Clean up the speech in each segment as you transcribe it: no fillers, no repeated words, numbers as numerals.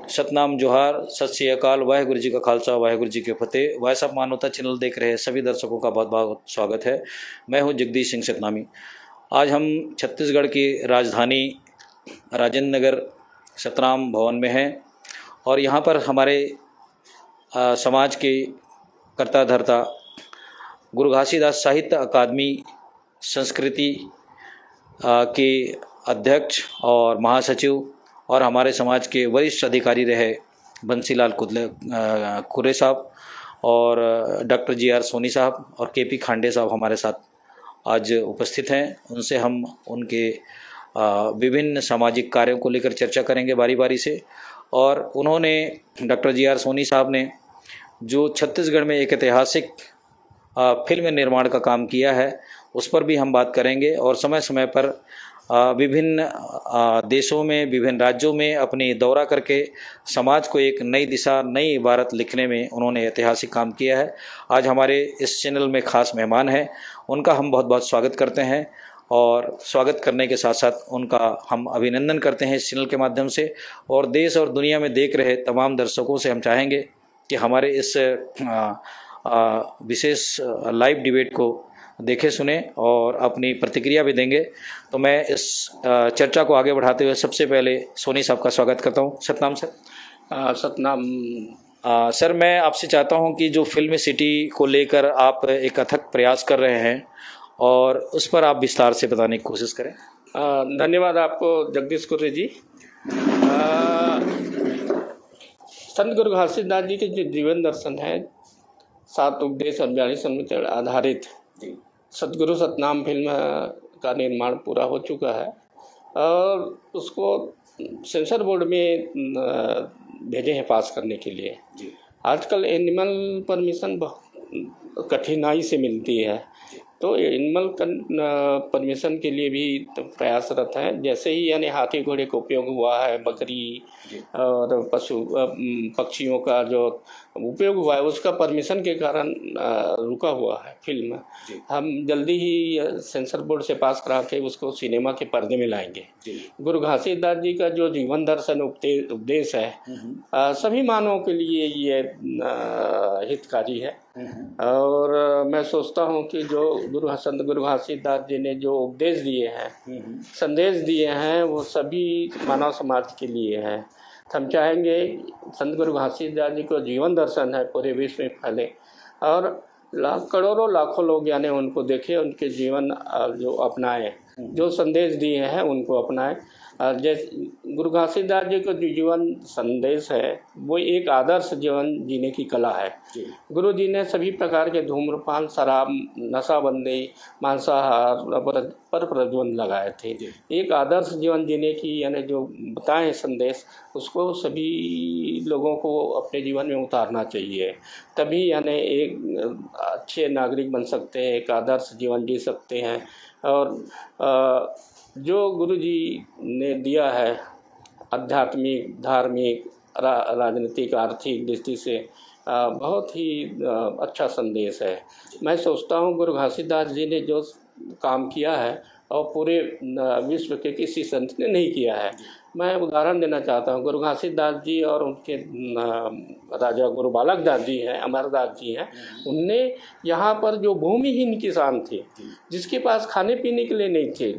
सतनाम जोहार, सत श्री अकाल, वाहेगुरु जी का खालसा, वाहेगुरु जी के फतेह। वॉइस ऑफ मानवता चैनल देख रहे सभी दर्शकों का बहुत बहुत स्वागत है। मैं हूं जगदीश सिंह सतनामी। आज हम छत्तीसगढ़ की राजधानी राजेंद्र नगर सतनाम भवन में हैं और यहाँ पर हमारे समाज के कर्ता धर्ता गुरु घासीदास साहित्य अकादमी संस्कृति के अध्यक्ष और महासचिव और हमारे समाज के वरिष्ठ अधिकारी रहे बंसीलाल कुरे साहब और डॉक्टर जी.आर. सोनी साहब और के.पी. खांडे साहब हमारे साथ आज उपस्थित हैं। उनसे हम उनके विभिन्न सामाजिक कार्यों को लेकर चर्चा करेंगे बारी बारी से। और उन्होंने डॉक्टर जी.आर. सोनी साहब ने जो छत्तीसगढ़ में एक ऐतिहासिक फिल्म निर्माण का काम किया है उस पर भी हम बात करेंगे। और समय समय पर विभिन्न देशों में, विभिन्न राज्यों में अपनी दौरा करके समाज को एक नई दिशा, नई इबारत लिखने में उन्होंने ऐतिहासिक काम किया है। आज हमारे इस चैनल में खास मेहमान हैं, उनका हम बहुत बहुत स्वागत करते हैं। और स्वागत करने के साथ साथ उनका हम अभिनंदन करते हैं इस चैनल के माध्यम से। और देश और दुनिया में देख रहे तमाम दर्शकों से हम चाहेंगे कि हमारे इस विशेष लाइव डिबेट को देखे सुने और अपनी प्रतिक्रिया भी देंगे। तो मैं इस चर्चा को आगे बढ़ाते हुए सबसे पहले सोनी साहब का स्वागत करता हूं। सतनाम सर। सतनाम। सर, मैं आपसे चाहता हूं कि जो फिल्म सिटी को लेकर आप एक अथक प्रयास कर रहे हैं और उस पर आप विस्तार से बताने की कोशिश करें। धन्यवाद आपको जगदीश कुरे जी। संत गुरु घासीदास जी के जो जीवन दर्शन है 7 उपदेश और 42 सन्मित आधारित सतगुरु सतनाम फिल्म का निर्माण पूरा हो चुका है और उसको सेंसर बोर्ड में भेजे हैं पास करने के लिए। आजकल एनिमल परमिशन बहुत कठिनाई से मिलती है, तो एनिमल परमिशन के लिए भी प्रयासरत हैं। जैसे ही यानी हाथी घोड़े का उपयोग हुआ है, बकरी और पक्षियों का जो उपयोग हुआ है उसका परमिशन के कारण रुका हुआ है फिल्म। हम जल्दी ही सेंसर बोर्ड से पास करा के उसको सिनेमा के पर्दे में लाएंगे। गुरु घासीदास जी का जो जीवन दर्शन उपदेश है सभी मानवों के लिए ये हितकारी है। और मैं सोचता हूँ कि जो संत गुरु घासीदास जी ने जो उपदेश दिए हैं, संदेश दिए हैं, वो सभी मानव समाज के लिए हैं। हम चाहेंगे संत गुरु घासीदास जी को जीवन दर्शन है पूरे विश्व में फैले और करोड़ों लाखों लोग यानी उनको देखें, उनके जीवन जो अपनाएं, जो संदेश दिए हैं उनको अपनाएं। जैसे गुरु घासीदास जी का जो जीवन संदेश है वो एक आदर्श जीवन जीने की कला है। गुरु जी ने सभी प्रकार के धूम्रपान, शराब, नशाबंदी, मांसाहार पर प्रतिबंध लगाए थे। एक आदर्श जीवन जीने की यानी जो बताएं संदेश, उसको सभी लोगों को अपने जीवन में उतारना चाहिए। तभी यानी एक अच्छे नागरिक बन सकते हैं, एक आदर्श जीवन जी सकते हैं। और जो गुरु जी ने दिया है आध्यात्मिक, धार्मिक, राजनीतिक, आर्थिक दृष्टि से बहुत ही अच्छा संदेश है। मैं सोचता हूँ गुरु घासीदास जी ने जो काम किया है और पूरे विश्व के किसी संत ने नहीं किया है। मैं उदाहरण देना चाहता हूँ। गुरु घासीदास जी और उनके राजा गुरु बालक दास जी हैं, अमरदास जी हैं, उनने यहाँ पर जो भूमिहीन किसान थे, जिसके पास खाने पीने के लिए नहीं थे,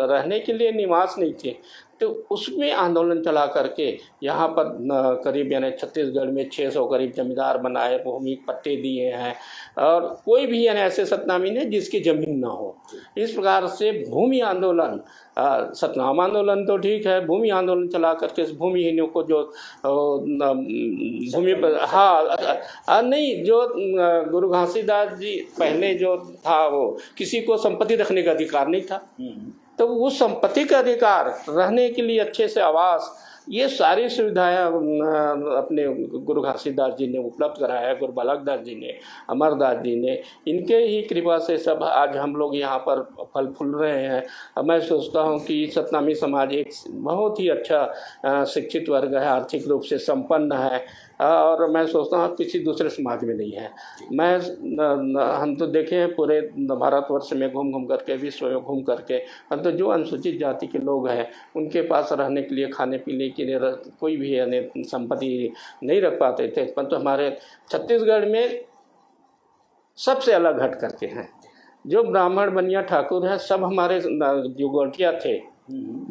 रहने के लिए निवास नहीं थे, तो उसमें आंदोलन चला करके यहाँ पर करीब यानी छत्तीसगढ़ में 600 करीब जमींदार बनाए, भूमि पट्टे दिए हैं और कोई भी यानी ऐसे सतनामी नहीं जिसकी ज़मीन ना हो। इस प्रकार से भूमि आंदोलन, सतनाम आंदोलन तो ठीक है, भूमि आंदोलन चला करके भूमिहीनों को जो भूमि पर नहीं, जो गुरु घासीदास जी पहले जो था वो किसी को संपत्ति रखने का अधिकार नहीं था, तो उस संपत्ति का अधिकार, रहने के लिए अच्छे से आवास, ये सारी सुविधाएं अपने गुरु घासीदास जी ने उपलब्ध कराया है। गुरु बालक दास जी ने, अमरदास जी ने, इनके ही कृपा से सब आज हम लोग यहाँ पर फल फूल रहे हैं। मैं सोचता हूँ कि सतनामी समाज एक बहुत ही अच्छा शिक्षित वर्ग है, आर्थिक रूप से संपन्न है और मैं सोचता हूँ किसी दूसरे समाज में नहीं है। हम तो देखे हैं पूरे भारतवर्ष में घूम घूम करके, विश्व में घूम करके, हम तो जो अनुसूचित जाति के लोग हैं उनके पास रहने के लिए, खाने पीने के लिए कोई भी यानी संपत्ति नहीं रख पाते थे, परंतु हमारे छत्तीसगढ़ में सबसे अलग हट करके हैं। जो ब्राह्मण बनिया ठाकुर हैं सब हमारे जो गोटिया थे,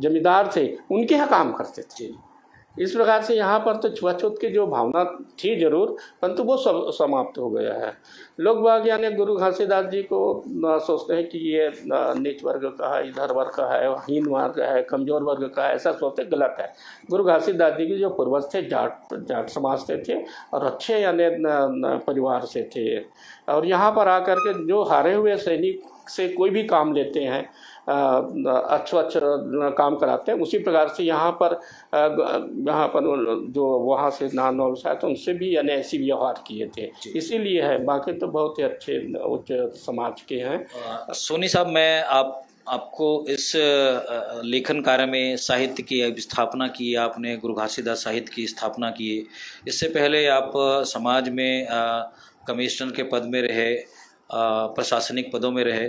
जमींदार थे, उनके यहाँ काम करते थे। इस प्रकार से यहाँ पर तो छुआछूत की जो भावना थी जरूर, परंतु वो सब समाप्त हो गया है। लोग बाग यानी गुरु घासीदास जी को सोचते हैं कि ये नीच वर्ग का है, इधर वर्ग का है, हीन वर्ग है, कमजोर वर्ग का है, ऐसा सोचते गलत है। गुरु घासीदास जी के जो पूर्वज थे जाट समाज से थे और अच्छे यानी परिवार से थे, और यहाँ पर आकर के जो हारे हुए सैनिक से कोई भी काम लेते हैं, अच्छा काम कराते हैं, उसी प्रकार से यहाँ पर जो वहाँ से नान और तो उनसे भी यानी ऐसी व्यवहार किए थे, इसीलिए है। बाकी तो बहुत ही अच्छे उच्च समाज के हैं। सोनी साहब, मैं आपको इस लेखन कार्य में साहित्य की स्थापना की, आपने गुरु घासीदास साहित्य की स्थापना की। इससे पहले आप समाज में कमिश्नर के पद में रहे, प्रशासनिक पदों में रहे,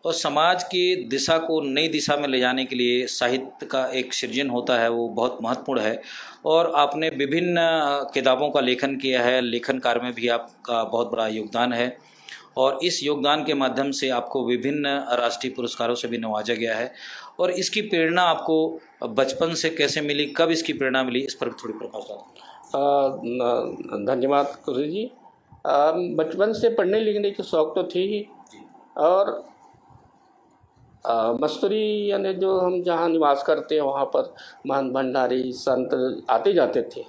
और समाज की दिशा को नई दिशा में ले जाने के लिए साहित्य का एक सृजन होता है, वो बहुत महत्वपूर्ण है। और आपने विभिन्न किताबों का लेखन किया है, लेखन कार्य में भी आपका बहुत बड़ा योगदान है, और इस योगदान के माध्यम से आपको विभिन्न राष्ट्रीय पुरस्कारों से भी नवाजा गया है। और इसकी प्रेरणा आपको बचपन से कैसे मिली, कब इसकी प्रेरणा मिली, इस पर थोड़ी प्रकाश डालें। धन्यवाद गुरु जी। बचपन से पढ़ने लिखने के शौक तो थी ही, और मस्तूरी यानी जो हम जहाँ निवास करते हैं वहाँ पर महंत भंडारी संत आते जाते थे।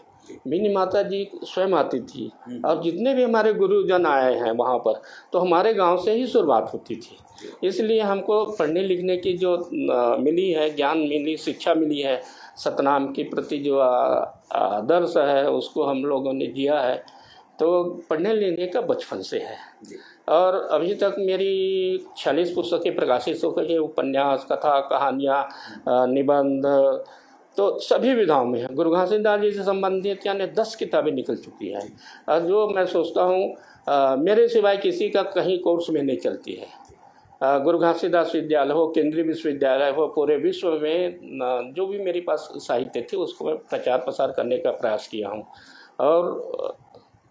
मिनी माता जी स्वयं आती थी, और जितने भी हमारे गुरुजन आए हैं वहाँ पर, तो हमारे गांव से ही शुरुआत होती थी। इसलिए हमको पढ़ने लिखने की जो मिली है, ज्ञान मिली, शिक्षा मिली है, सतनाम के प्रति जो आदर्श है उसको हम लोगों ने जिया है, तो पढ़ने लिखने का बचपन से है। और अभी तक मेरी 46 पुस्तकें प्रकाशित हो गई है, उपन्यास, कथा, कहानियाँ, निबंध, तो सभी विधाओं में है। गुरु घासीदास जी से संबंधित यानी 10 किताबें निकल चुकी हैं, और जो मैं सोचता हूँ मेरे सिवाय किसी का कहीं कोर्स में नहीं चलती है। गुरु घासीदास विद्यालय हो, केंद्रीय विश्वविद्यालय हो, पूरे विश्व में जो भी मेरे पास साहित्य थे उसको मैं प्रचार प्रसार करने का प्रयास किया हूँ। और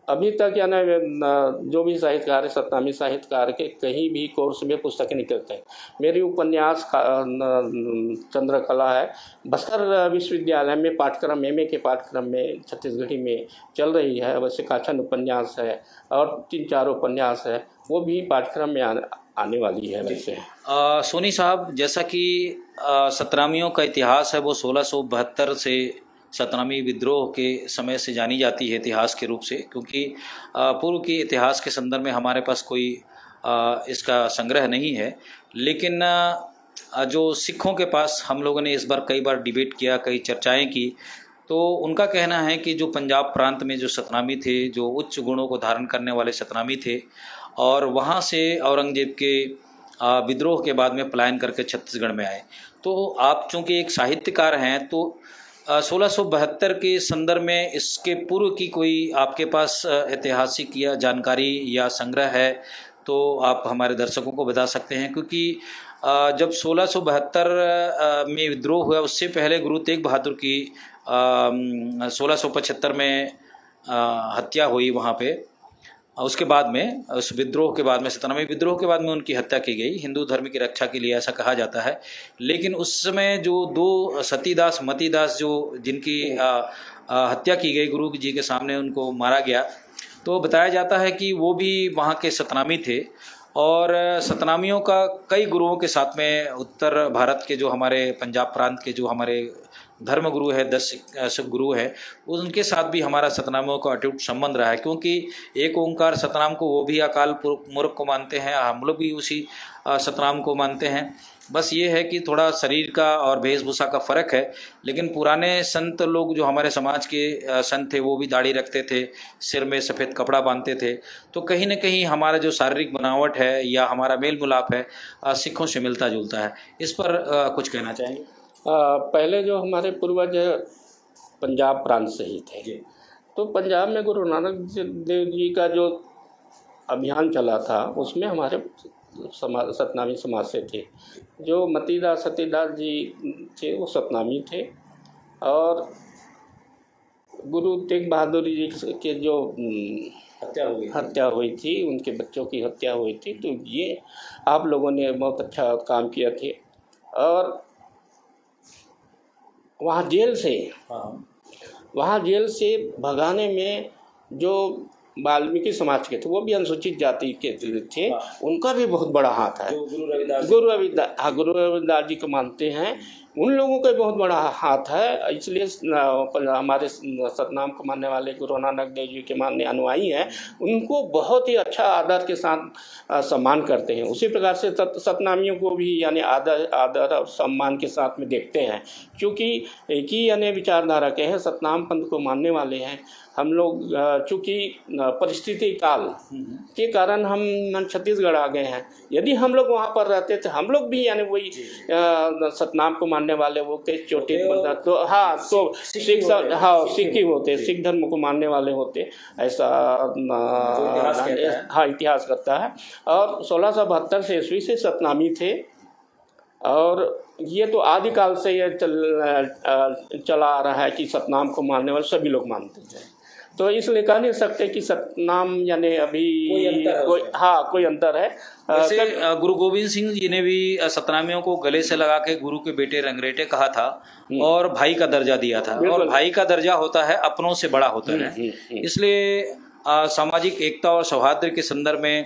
अभी तक यानी जो भी साहित्यकार है, सतनामी साहित्यकार के कहीं भी कोर्स में पुस्तकें निकलते हैं। मेरी उपन्यास चंद्रकला है, बस्तर विश्वविद्यालय में पाठ्यक्रम, एमए के पाठ्यक्रम में छत्तीसगढ़ी में चल रही है। वैसे काछन उपन्यास है और 3-4 उपन्यास है, वो भी पाठ्यक्रम में आने वाली है। वैसे सोनी साहब, जैसा कि सतनामियों का इतिहास है वो 1672 से सतनामी विद्रोह के समय से जानी जाती है इतिहास के रूप से, क्योंकि पूर्व के इतिहास के संदर्भ में हमारे पास कोई इसका संग्रह नहीं है। लेकिन जो सिखों के पास हम लोगों ने इस बार कई बार डिबेट किया, कई चर्चाएं की, तो उनका कहना है कि जो पंजाब प्रांत में जो सतनामी थे, जो उच्च गुणों को धारण करने वाले सतनामी थे, और वहाँ से औरंगजेब के विद्रोह के बाद में पलायन करके छत्तीसगढ़ में आए। तो आप चूँकि एक साहित्यकार हैं, तो 1672 के संदर्भ में इसके पूर्व की कोई आपके पास ऐतिहासिक या जानकारी या संग्रह है तो आप हमारे दर्शकों को बता सकते हैं, क्योंकि जब 1672 में विद्रोह हुआ, उससे पहले गुरु तेग बहादुर की 1675 में हत्या हुई वहाँ पे। उसके बाद में, उस विद्रोह के बाद में, सतनामी विद्रोह के बाद में उनकी हत्या की गई, हिंदू धर्म की रक्षा के लिए ऐसा कहा जाता है। लेकिन उस समय जो 2 सतीदास मतीदास जो जिनकी हत्या की गई गुरु जी के सामने, उनको मारा गया, तो बताया जाता है कि वो भी वहाँ के सतनामी थे। और सतनामियों का कई गुरुओं के साथ में उत्तर भारत के जो हमारे पंजाब प्रांत के जो हमारे धर्म गुरु है, 10 गुरु है, उनके साथ भी हमारा सतनामियों का अटूट संबंध रहा है। क्योंकि एक ओंकार सतनाम को वो भी अकाल मूर्ख को मानते हैं, हम लोग भी उसी सतनाम को मानते हैं। बस ये है कि थोड़ा शरीर का और वेशभूषा का फर्क है। लेकिन पुराने संत लोग, जो हमारे समाज के संत थे, वो भी दाढ़ी रखते थे, सिर में सफ़ेद कपड़ा बांधते थे। तो कहीं न कहीं हमारा जो शारीरिक बनावट है या हमारा मेल मिलाप है सिखों से मिलता जुलता है। इस पर कुछ कहना चाहेंगे? पहले जो हमारे पूर्वज पंजाब प्रांत से ही थे, तो पंजाब में गुरु नानक देव जी का जो अभियान चला था उसमें हमारे सतनामी समाज से थे। जो मतीदास सतीदास जी थे वो सतनामी थे, और गुरु तेग बहादुर जी के जो हत्या हुई थी, उनके बच्चों की हत्या हुई थी, तो ये आप लोगों ने बहुत अच्छा काम किया थे। और वहाँ जेल से भगाने में जो वाल्मीकि समाज के थे, वो भी अनुसूचित जाति के थे, उनका भी बहुत बड़ा हाथ है। गुरु रविदास जी को मानते हैं, उन लोगों का बहुत बड़ा हाथ है। इसलिए हमारे सतनाम को मानने वाले गुरु नानक देव जी के मानने अनुयायी हैं, उनको बहुत ही अच्छा आदर के साथ सम्मान करते हैं। उसी प्रकार से सतनामियों को भी यानी आदर और सम्मान के साथ में देखते हैं, क्योंकि एक ही यानी विचारधारा के हैं, सतनाम पंथ को मानने वाले हैं। हम लोग चूँकि परिस्थिति काल के कारण हम छत्तीसगढ़ आ गए हैं। यदि हम लोग वहाँ पर रहते थे, हम लोग भी यानी वही सतनाम को मानने वाले वो के चोटी तो हाँ तो सिख ही होते, सिख धर्म को मानने वाले होते, ऐसा हाँ इतिहास करता है। और 1672 से ईस्वी से सतनामी थे, और ये तो आदिकाल से ये चला आ रहा है कि सतनाम को मानने वाले सभी लोग मानते थे। तो इसलिए कह नहीं सकते कि सतनाम यानी अभी कोई अंतर है। जैसे गुरु गोविंद सिंह जी ने भी सतनामियों को गले से लगा के गुरु के बेटे रंगरेटे कहा था और भाई का दर्जा दिया था, और भाई का दर्जा होता है अपनों से बड़ा होता है। इसलिए सामाजिक एकता और सौहार्द के संदर्भ में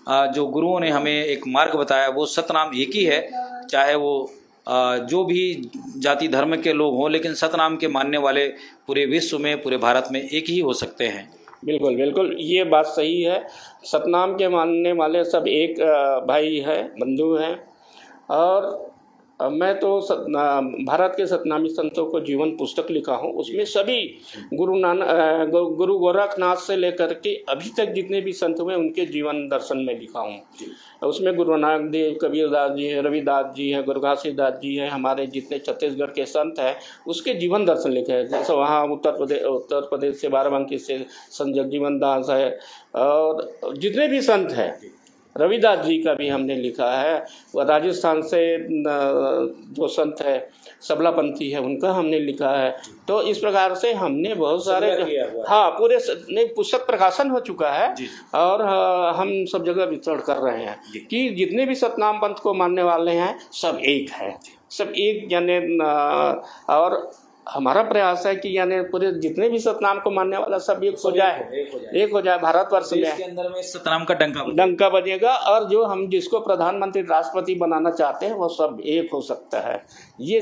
जो गुरुओं ने हमें एक मार्ग बताया वो सतनाम एक ही है, चाहे वो जो भी जाति धर्म के लोग हों, लेकिन सतनाम के मानने वाले पूरे विश्व में, पूरे भारत में एक ही हो सकते हैं। बिल्कुल बिल्कुल, ये बात सही है। सतनाम के मानने वाले सब एक भाई है, बंधु हैं। और मैं तो भारत के सतनामी संतों को जीवन पुस्तक लिखा हूँ, उसमें सभी गुरु गोरखनाथ से लेकर के अभी तक जितने भी संत हुए उनके जीवन दर्शन में लिखा हूँ। उसमें गुरु नानक देव, कबीरदास जी है, रविदास जी है, गुरु घासीदास जी है, हमारे जितने छत्तीसगढ़ के संत हैं उसके जीवन दर्शन लिखे हैं। जैसे वहाँ उत्तर प्रदेश से बाराबंकी से संत जगजीवन दास है, और जितने भी संत हैं, रविदास जी का भी हमने लिखा है। राजस्थान से जो संत है सबलापंथी है, उनका हमने लिखा है। तो इस प्रकार से हमने बहुत सारे पूरे पुस्तक प्रकाशन हो चुका है, और हम सब जगह विचरण कर रहे हैं कि जितने भी सतनाम पंथ को मानने वाले हैं सब एक है, सब एक यानी। और हमारा प्रयास है कि यानी पूरे जितने भी सतनाम को मानने वाला सब एक हो जाए भारतवर्ष में। इसके अंदर में सतनाम का डंका बजेगा, और जो हम जिसको प्रधानमंत्री राष्ट्रपति बनाना चाहते हैं वो सब एक हो सकता है। ये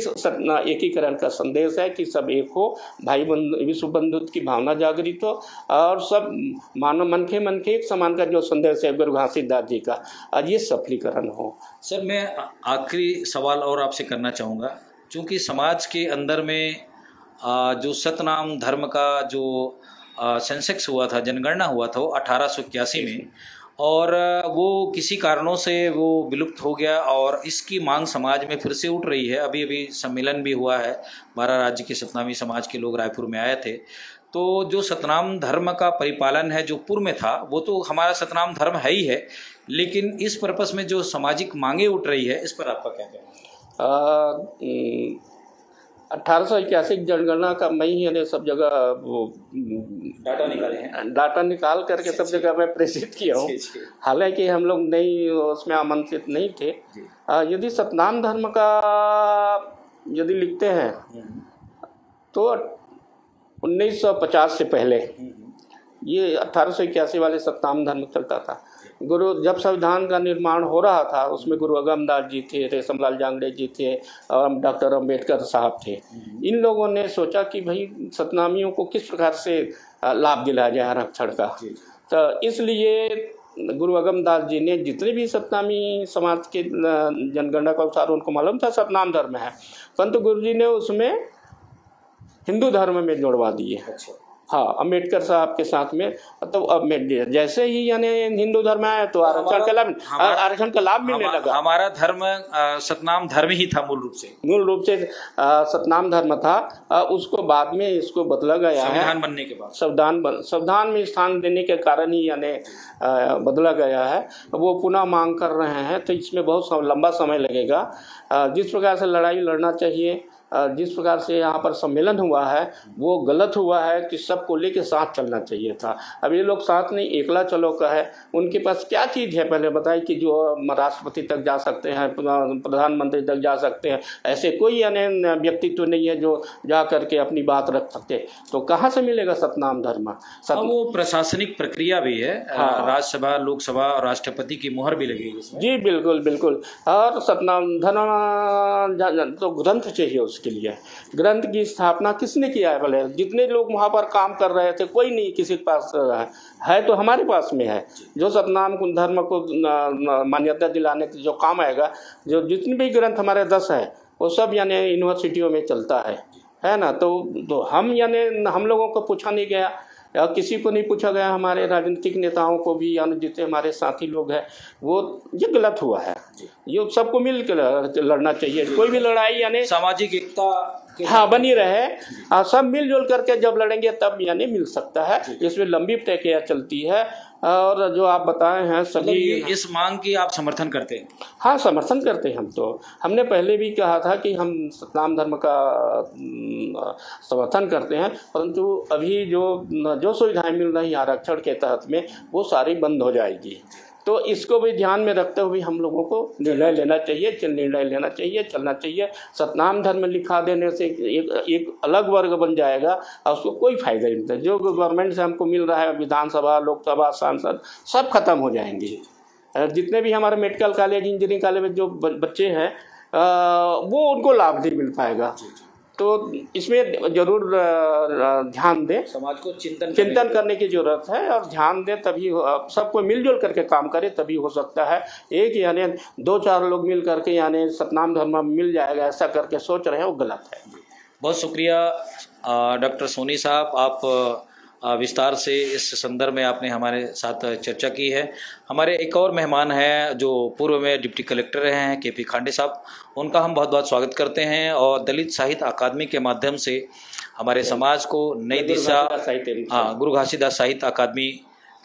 एकीकरण का संदेश है कि सब एक हो, भाई विश्व बंधुत्व की भावना जागृत हो, और सब मानव मन के एक समान का जो संदेश है गुरु घासीदास जी का, और ये सफलीकरण हो। सर, मैं आखिरी सवाल और आपसे करना चाहूँगा, क्योंकि समाज के अंदर में जो सतनाम धर्म का जो सेंसेक्स हुआ था, जनगणना हुआ था वो 1881 में, और वो किसी कारणों से वो विलुप्त हो गया, और इसकी मांग समाज में फिर से उठ रही है। अभी अभी सम्मेलन भी हुआ है, 12 राज्य के सतनामी समाज के लोग रायपुर में आए थे। तो जो सतनाम धर्म का परिपालन है जो पूर्व में था, वो तो हमारा सतनाम धर्म है ही है, लेकिन इस पर्पस में जो सामाजिक मांगे उठ रही है, इस पर आपका क्या कहना है? 1881 जनगणना का मैं ही सब जगह वो डाटा निकाल करके सब जगह मैं प्रेषित किया हूँ। हालांकि हम लोग नहीं उसमें आमंत्रित नहीं थे। यदि सतनाम धर्म का यदि लिखते हैं तो 1950 से पहले ये 1881 वाले सतनाम धर्म चलता था। गुरु जब संविधान का निर्माण हो रहा था उसमें गुरु अगमदास जी थे, रेशमलाल जांगड़े जी थे, और डॉक्टर अम्बेडकर साहब थे। इन लोगों ने सोचा कि भाई सतनामियों को किस प्रकार से लाभ दिलाया जाए आरक्षण का। तो इसलिए गुरु अगमदास जी ने जितने भी सतनामी समाज के जनगणना के अनुसार उनको मालूम था सतनाम धर्म है, परंतु गुरु जी ने उसमें हिंदू धर्म में जोड़वा दिए। हाँ, अम्बेडकर साहब के साथ में। तो अब जैसे ही यानी हिंदू धर्म आया तो आरक्षण का लाभ मिलने लगा। हमारा धर्म सतनाम धर्म ही था मूल रूप से सतनाम धर्म था। उसको बाद में इसको बदला गया है संविधान बनने के बाद। संविधान में स्थान देने के कारण ही यानी बदला गया है। वो पुनः मांग कर रहे हैं, तो इसमें बहुत लंबा समय लगेगा। जिस प्रकार से लड़ाई लड़ना चाहिए, जिस प्रकार से यहाँ पर सम्मेलन हुआ है वो गलत हुआ है कि सबको लेके साथ चलना चाहिए था। अब ये लोग साथ नहीं, एकला चलो का है। उनके पास क्या चीज़ है पहले बताइए कि जो राष्ट्रपति तक जा सकते हैं, प्रधानमंत्री तक जा सकते हैं। ऐसे कोई यानी व्यक्तित्व नहीं है जो जा करके अपनी बात रख सकते। तो कहाँ से मिलेगा सतनाम धर्म? वो प्रशासनिक प्रक्रिया भी है। हाँ। राज्यसभा, लोकसभा और राष्ट्रपति की मुहर भी लगेगी इसमें। जी बिल्कुल बिल्कुल। और सतनाम धर्म तो ग्रंथ चाहिए उसके लिए। ग्रंथ की स्थापना किसने किया है? भले जितने लोग वहाँ पर काम कर रहे थे कोई नहीं किसी के पास है, तो हमारे पास में है जो सतनाम धर्म को मान्यता दिलाने के जो काम आएगा। जो जितने भी ग्रंथ हमारे 10 है वो सब यानी यूनिवर्सिटियों में चलता है ना। तो हम यानी हम लोगों को पूछा नहीं गया या किसी को नहीं पूछा गया। हमारे राजनीतिक नेताओं को भी यानी जितने हमारे साथी लोग हैं वो ये गलत हुआ है। ये सबको मिल कर लड़ना चाहिए। कोई भी लड़ाई यानी सामाजिक एकता हाँ बनी रहे। सब मिलजुल करके जब लड़ेंगे तब यानी मिल सकता है। इसमें लंबी प्रक्रिया चलती है। और जो आप बताए हैं सभी इस मांग की आप समर्थन करते हैं? हाँ समर्थन करते हैं हम। तो हमने पहले भी कहा था कि हम सतनाम धर्म का समर्थन करते हैं, परंतु अभी जो सुविधाएं मिल रही आरक्षण के तहत में वो सारी बंद हो जाएगी। तो इसको भी ध्यान में रखते हुए हम लोगों को निर्णय लेना चाहिए, चलना चाहिए। सतनाम धर्म लिखा देने से एक अलग वर्ग बन जाएगा और उसको कोई फायदा नहीं मिलता। जो गवर्नमेंट से हमको मिल रहा है, विधानसभा, लोकसभा, सांसद सब खत्म हो जाएंगे। जितने भी हमारे मेडिकल कॉलेज, इंजीनियरिंग कॉलेज में जो बच्चे हैं वो उनको लाभ नहीं मिल पाएगा। तो इसमें जरूर ध्यान दें। समाज को चिंतन करने की जरूरत है और ध्यान दें, तभी सबको मिलजुल करके काम करें तभी हो सकता है। एक यानी 2-4 लोग मिल करके यानी सतनाम धर्म मिल जाएगा ऐसा करके सोच रहे हैं, वो गलत है। बहुत शुक्रिया डॉक्टर सोनी साहब, आप विस्तार से इस संदर्भ में आपने हमारे साथ चर्चा की है। हमारे एक और मेहमान हैं जो पूर्व में डिप्टी कलेक्टर रहे हैं, KP खांडे साहब। उनका हम बहुत बहुत स्वागत करते हैं और दलित साहित्य अकादमी के माध्यम से हमारे समाज को नई दिशा, गुरु घासीदास साहित्य अकादमी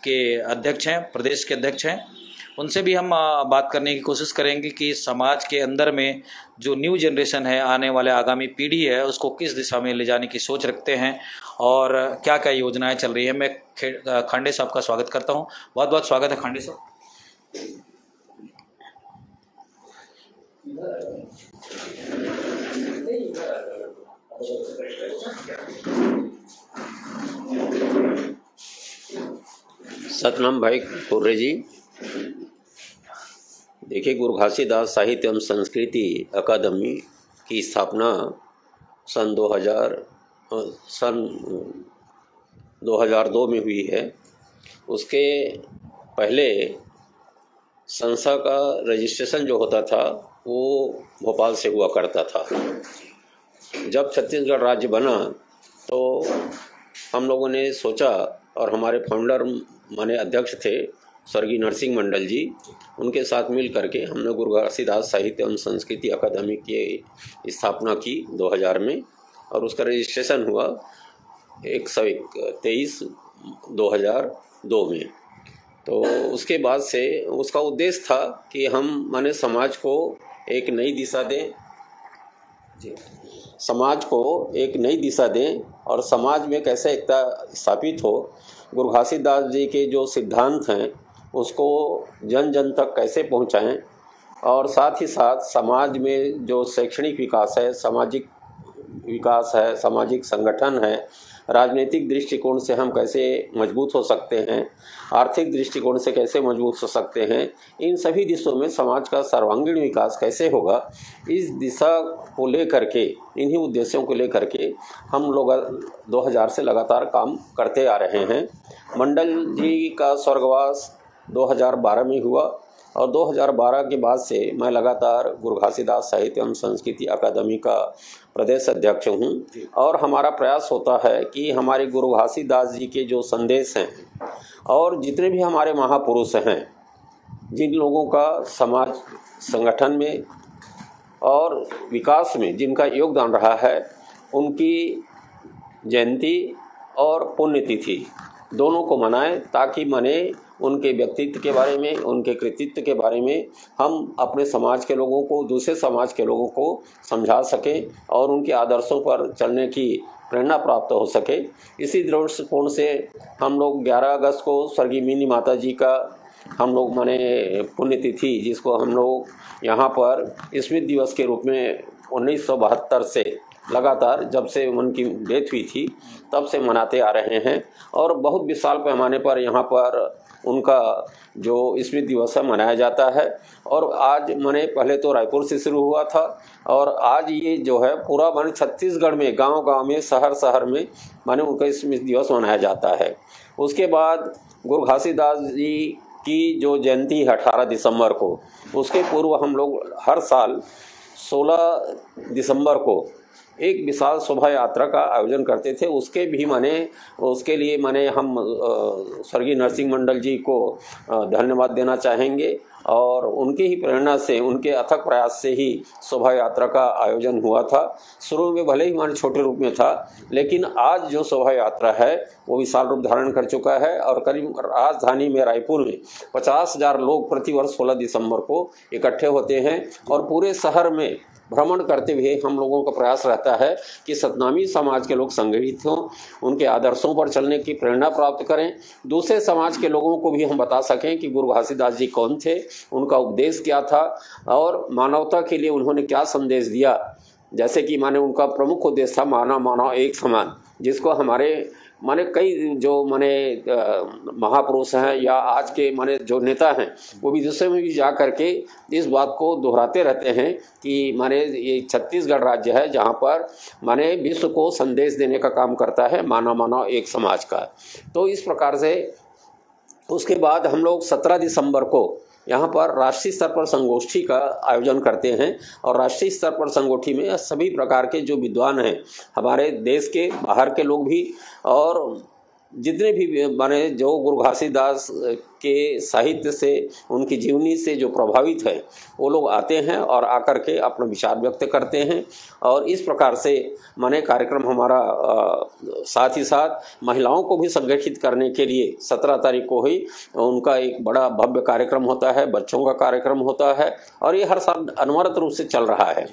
के अध्यक्ष हैं, प्रदेश के अध्यक्ष हैं। उनसे भी हम बात करने की कोशिश करेंगे कि समाज के अंदर में जो न्यू जनरेशन है, आने वाले आगामी पीढ़ी है, उसको किस दिशा में ले जाने की सोच रखते हैं और क्या क्या योजनाएं चल रही है। मैं खांडे साहब का स्वागत करता हूं। बहुत बहुत स्वागत है खांडे साहब। सतनाम भाई कुर्रे जी, देखिए, गुरु घासीदास साहित्य एवं संस्कृति अकादमी की स्थापना सन 2002 में हुई है। उसके पहले संस्था का रजिस्ट्रेशन जो होता था वो भोपाल से हुआ करता था। जब छत्तीसगढ़ राज्य बना तो हम लोगों ने सोचा, और हमारे फाउंडर माने अध्यक्ष थे स्वर्गीय नरसिंह मंडल जी, उनके साथ मिल करके हमने गुरु घासीदास साहित्य एवं संस्कृति अकादमी की स्थापना की 2000 में, और उसका रजिस्ट्रेशन हुआ 123/2002 में। तो उसके बाद से उसका उद्देश्य था कि हम माने समाज को एक नई दिशा दें, और समाज में कैसे एकता स्थापित हो। गुरु घासीदास जी के जो सिद्धांत हैं उसको जन जन तक कैसे पहुंचाएं, और साथ ही साथ समाज में जो शैक्षणिक विकास है, सामाजिक विकास है, सामाजिक संगठन है, राजनीतिक दृष्टिकोण से हम कैसे मजबूत हो सकते हैं, आर्थिक दृष्टिकोण से कैसे मजबूत हो सकते हैं, इन सभी दिशों में समाज का सर्वांगीण विकास कैसे होगा, इस दिशा को लेकर के, इन्हीं उद्देश्यों को लेकर के हम लोग 2000 से लगातार काम करते आ रहे हैं। मंडल जी का स्वर्गवास 2012 में हुआ और 2012 के बाद से मैं लगातार गुरु घासीदास साहित्य एवं संस्कृति अकादमी का प्रदेश अध्यक्ष हूँ। और हमारा प्रयास होता है कि हमारे गुरु घासीदास जी के जो संदेश हैं और जितने भी हमारे महापुरुष हैं, जिन लोगों का समाज संगठन में और विकास में जिनका योगदान रहा है, उनकी जयंती और पुण्यतिथि दोनों को मनाएं, ताकि उनके व्यक्तित्व के बारे में, उनके कृतित्व के बारे में हम अपने समाज के लोगों को, दूसरे समाज के लोगों को समझा सकें और उनके आदर्शों पर चलने की प्रेरणा प्राप्त हो सके। इसी दृष्टिकोण से हम लोग 11 अगस्त को स्वर्गीय मिनी माता जी का हम लोग पुण्यतिथि, जिसको हम लोग यहाँ पर स्मृति दिवस के रूप में 1972 से लगातार, जब से उनकी डेथ हुई थी तब से मनाते आ रहे हैं। और बहुत विशाल पैमाने पर यहाँ पर उनका जो स्मृति दिवस है मनाया जाता है। और आज पहले तो रायपुर से शुरू हुआ था और आज ये जो है पूरा छत्तीसगढ़ में गांव-गांव में, शहर-शहर में उनका स्मृति दिवस मनाया जाता है। उसके बाद गुरु घासीदास जी की जो जयंती है 18 दिसंबर को, उसके पूर्व हम लोग हर साल 16 दिसंबर को एक विशाल शोभा यात्रा का आयोजन करते थे। उसके लिए हम स्वर्गीय नरसिंह मंडल जी को धन्यवाद देना चाहेंगे। और उनकी ही प्रेरणा से, उनके अथक प्रयास से ही शोभा यात्रा का आयोजन हुआ था। शुरू में भले ही छोटे रूप में था, लेकिन आज जो शोभा यात्रा है वो विशाल रूप धारण कर चुका है। और करीब राजधानी में रायपुर में 50,000 लोग प्रतिवर्ष 16 दिसंबर को इकट्ठे होते हैं। और पूरे शहर में भ्रमण करते हुए हम लोगों का प्रयास रहता है कि सतनामी समाज के लोग संगठित हों, उनके आदर्शों पर चलने की प्रेरणा प्राप्त करें, दूसरे समाज के लोगों को भी हम बता सकें कि गुरु घासीदास जी कौन थे, उनका उपदेश क्या था और मानवता के लिए उन्होंने क्या संदेश दिया। जैसे कि उनका प्रमुख उद्देश्य था मानव एक समान, जिसको हमारे कई जो महापुरुष हैं या आज के जो नेता हैं, वो विदेशों में भी जा करके इस बात को दोहराते रहते हैं कि ये छत्तीसगढ़ राज्य है जहाँ पर विश्व को संदेश देने का काम करता है, मानव एक समाज का। तो इस प्रकार से उसके बाद हम लोग 17 दिसंबर को यहाँ पर राष्ट्रीय स्तर पर संगोष्ठी का आयोजन करते हैं। और राष्ट्रीय स्तर पर संगोष्ठी में सभी प्रकार के जो विद्वान हैं, हमारे देश के बाहर के लोग भी और जितने भी जो गुरु घासीदास के साहित्य से, उनकी जीवनी से जो प्रभावित है, वो लोग आते हैं और आकर के अपना विचार व्यक्त करते हैं। और इस प्रकार से कार्यक्रम हमारा साथ ही साथ महिलाओं को भी संगठित करने के लिए 17 तारीख को ही उनका एक बड़ा भव्य कार्यक्रम होता है, बच्चों का कार्यक्रम होता है और ये हर साल अनवरत रूप से चल रहा है।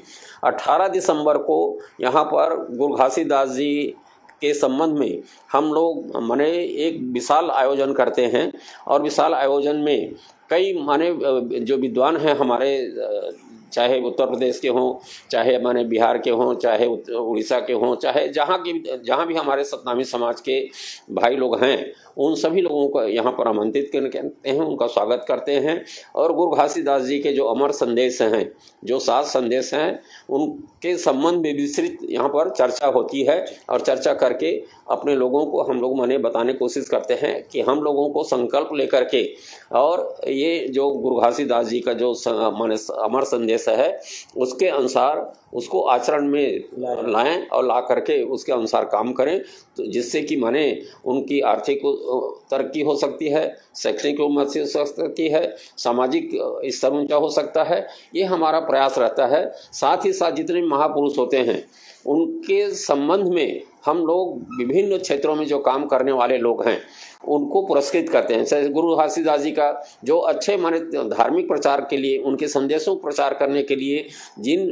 18 दिसंबर को यहाँ पर गुरु घासीदास जी के संबंध में हम लोग एक विशाल आयोजन करते हैं। और विशाल आयोजन में कई जो विद्वान हैं हमारे, चाहे उत्तर प्रदेश के हों, चाहे बिहार के हों, चाहे उड़ीसा के हों, चाहे जहाँ भी हमारे सतनामी समाज के भाई लोग हैं, उन सभी लोगों को यहाँ पर आमंत्रित करते हैं, उनका स्वागत करते हैं। और गुरु घासीदास जी के जो अमर संदेश हैं, जो 7 संदेश हैं, उनके संबंध में विस्तृत यहाँ पर चर्चा होती है। और चर्चा करके अपने लोगों को हम लोग बताने की कोशिश करते हैं कि हम लोगों को संकल्प लेकर के और ये जो गुरु घासीदास जी का जो अमर संदेश है, उसके अनुसार उसको आचरण में लाएं और ला करके उसके अनुसार काम करें, तो जिससे कि उनकी आर्थिक तरक्की हो सकती है, शैक्षणिक उन्नति हो सकती है, सामाजिक स्तर ऊंचा हो सकता है। ये हमारा प्रयास रहता है। साथ ही साथ जितने महापुरुष होते हैं, उनके संबंध में हम लोग विभिन्न क्षेत्रों में जो काम करने वाले लोग हैं, उनको पुरस्कृत करते हैं। जैसे गुरु घासीदास जी का जो अच्छे धार्मिक प्रचार के लिए, उनके संदेशों को प्रचार करने के लिए जिन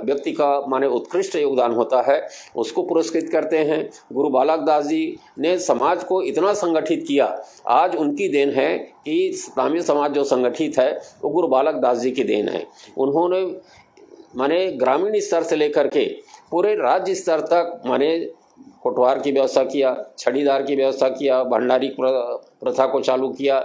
व्यक्ति का उत्कृष्ट योगदान होता है, उसको पुरस्कृत करते हैं। गुरु बालक दास जी ने समाज को इतना संगठित किया, आज उनकी देन है कि सतनामी समाज जो संगठित है वो गुरु बालक दास जी की देन है। उन्होंने ग्रामीण स्तर से लेकर के पूरे राज्य स्तर तक कोटवार की व्यवस्था किया, छड़ीदार की व्यवस्था किया, भंडारी प्रथा को चालू किया,